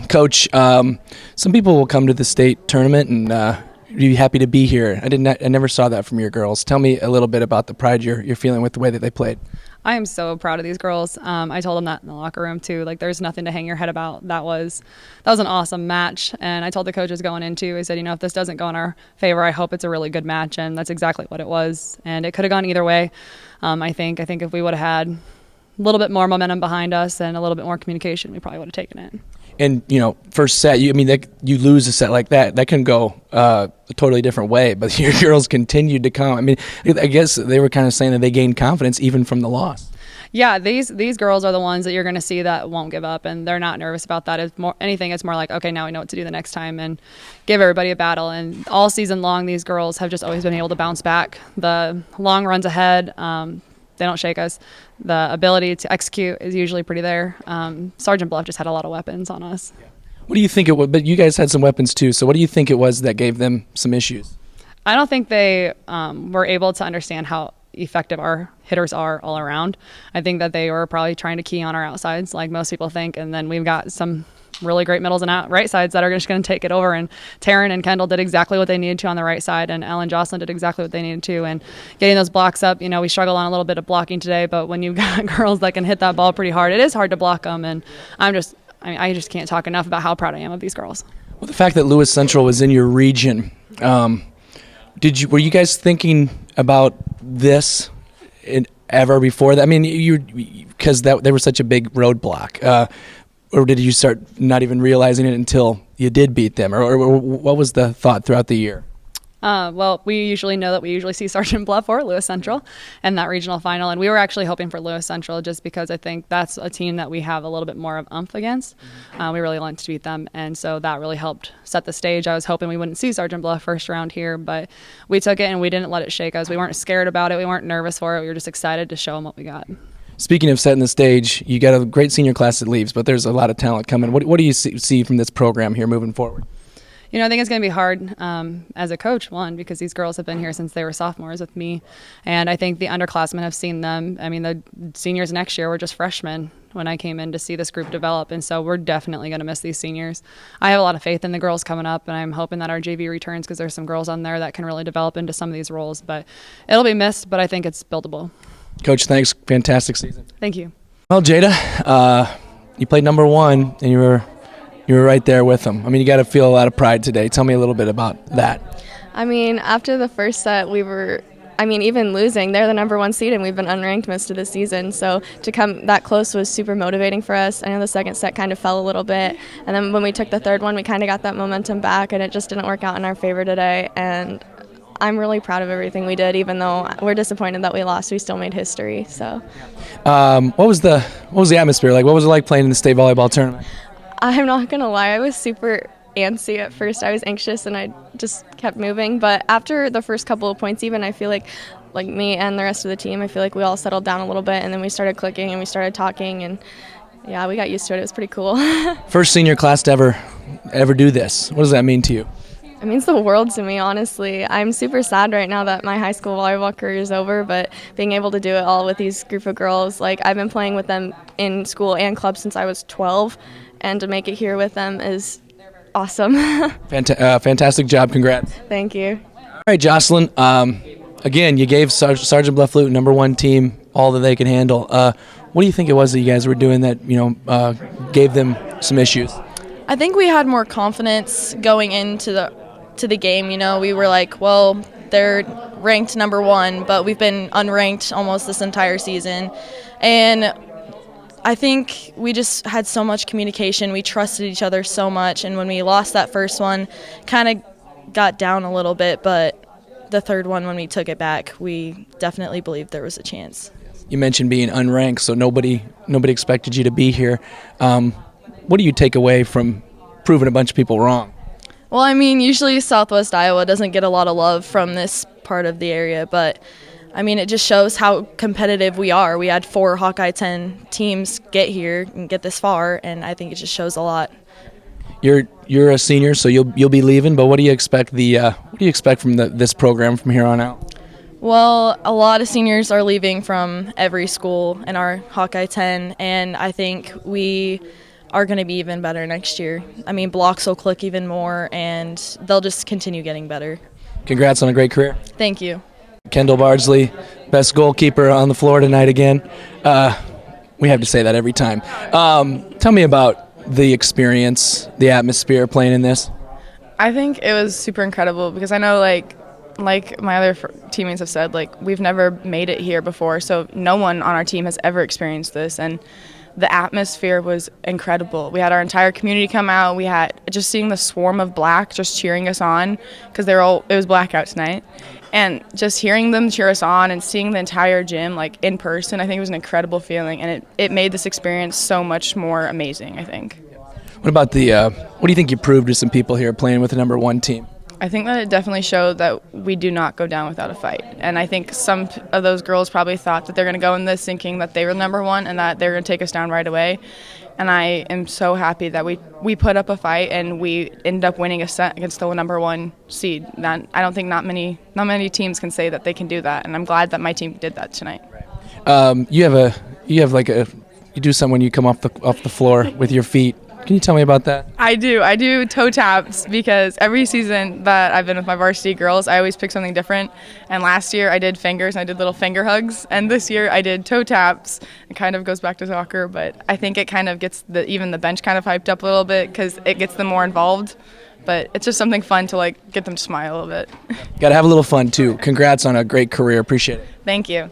Coach, some people will come to the state tournament and be happy to be here. I never saw that from your girls. Tell me a little bit about the pride you're feeling with the way that they played. I am so proud of these girls. I told them that in the locker room too. Like, there's nothing to hang your head about. That was an awesome match. And I told the coaches going into, I said, if this doesn't go in our favor, I hope it's a really good match. And that's exactly what it was. And it could have gone either way. I think if we would have had a little bit more momentum behind us and a little bit more communication, we probably would have taken it. And, first set, you lose a set like that can go a totally different way. But your girls continued to come. I mean, I guess they were kind of saying that they gained confidence even from the loss. Yeah, these girls are the ones that you're going to see that won't give up, and they're not nervous about that. It's more like, okay, now we know what to do the next time and give everybody a battle. And all season long, these girls have just always been able to bounce back. The long runs ahead, they don't shake us. The ability to execute is usually pretty there. Sergeant Bluff just had a lot of weapons on us. What do you think it was? But you guys had some weapons too. So what do you think it was that gave them some issues? I don't think they were able to understand how effective our hitters are all around. I think that they were probably trying to key on our outsides like most people think. And then we've got some really great middles and right sides that are just going to take it over. And Taryn and Kendall did exactly what they needed to on the right side, and Ellen Jocelyn did exactly what they needed to. And getting those blocks up, we struggled on a little bit of blocking today, but when you've got girls that can hit that ball pretty hard, it is hard to block them. And I just can't talk enough about how proud I am of these girls. Well, the fact that Lewis Central was in your region, were you guys thinking about this ever before that? I mean, because they were such a big roadblock. Or did you start not even realizing it until you did beat them? Or what was the thought throughout the year? Well, we usually know that we usually see Sergeant Bluff or Lewis Central in that regional final. And we were actually hoping for Lewis Central just because I think that's a team that we have a little bit more of oomph against. We really wanted to beat them. And so that really helped set the stage. I was hoping we wouldn't see Sergeant Bluff first round here, but we took it and we didn't let it shake us. We weren't scared about it. We weren't nervous for it. We were just excited to show them what we got. Speaking of setting the stage, you got a great senior class that leaves, but there's a lot of talent coming. What do you see from this program here moving forward? I think it's going to be hard as a coach, one, because these girls have been here since they were sophomores with me. And I think the underclassmen have seen them. I mean, the seniors next year were just freshmen when I came in to see this group develop. And so we're definitely going to miss these seniors. I have a lot of faith in the girls coming up, and I'm hoping that our JV returns because there's some girls on there that can really develop into some of these roles. But it'll be missed, but I think it's buildable. Coach, thanks. Fantastic season. Thank you. Well, Jada, you played number one, and you were right there with them. I mean, you got to feel a lot of pride today. Tell me a little bit about that. I mean, after the first set, even losing, they're the number one seed, and we've been unranked most of the season. So to come that close was super motivating for us. I know the second set kind of fell a little bit, and then when we took the third one, we kind of got that momentum back, and it just didn't work out in our favor today. And I'm really proud of everything we did, even though we're disappointed that we lost. We still made history. So, what was the atmosphere like? What was it like playing in the state volleyball tournament? I'm not gonna lie, I was super antsy at first. I was anxious and I just kept moving. But after the first couple of points, even I feel like me and the rest of the team, I feel like we all settled down a little bit, and then we started clicking and we started talking, and yeah, we got used to it. It was pretty cool. First senior class to ever do this. What does that mean to you? It means the world to me, honestly. I'm super sad right now that my high school volleyball career is over, but being able to do it all with these group of girls, I've been playing with them in school and club since I was 12, and to make it here with them is awesome. Fantastic job. Congrats. Thank you. All right, Jocelyn. Again, you gave Sergeant Bluff-Luton number one team all that they could handle. What do you think it was that you guys were doing that gave them some issues? I think we had more confidence going into the game. We were like, well, they're ranked number one, but we've been unranked almost this entire season. And I think we just had so much communication. We trusted each other so much. And when we lost that first one, kind of got down a little bit. But the third one, when we took it back, we definitely believed there was a chance. You mentioned being unranked, so nobody expected you to be here. What do you take away from proving a bunch of people wrong? Well, I mean, usually Southwest Iowa doesn't get a lot of love from this part of the area, but I mean, it just shows how competitive we are. We had 4 Hawkeye 10 teams get here and get this far, and I think it just shows a lot. You're a senior, so you'll be leaving, but what do you expect from this program from here on out? Well, a lot of seniors are leaving from every school in our Hawkeye 10, and I think we are going to be even better next year. I mean, blocks will click even more, and they'll just continue getting better. Congrats on a great career. Thank you. Kendall Bardsley, best goalkeeper on the floor tonight again. We have to say that every time. Tell me about the experience, the atmosphere playing in this. I think it was super incredible because I know, like my other teammates have said, like, we've never made it here before, so no one on our team has ever experienced this, and the atmosphere was incredible. We had our entire community come out. We had just seeing the swarm of black just cheering us on because it was blackout tonight, and just hearing them cheer us on and seeing the entire gym like in person, I think it was an incredible feeling, and it made this experience so much more amazing, I think. What about what do you think you proved to some people here playing with the number one team? I think that it definitely showed that we do not go down without a fight. And I think some of those girls probably thought that they're going to go in this thinking that they were number one and that they're going to take us down right away. And I am so happy that we put up a fight and we ended up winning a set against the number one seed. I don't think not many teams can say that they can do that. And I'm glad that my team did that tonight. You do something when you come off the floor with your feet. Can you tell me about that? I do toe taps because every season that I've been with my varsity girls, I always pick something different. And last year I did fingers and I did little finger hugs. And this year I did toe taps. It kind of goes back to soccer, but I think it kind of gets even the bench kind of hyped up a little bit because it gets them more involved. But it's just something fun to like get them to smile a little bit. Got to have a little fun too. Congrats on a great career. Appreciate it. Thank you.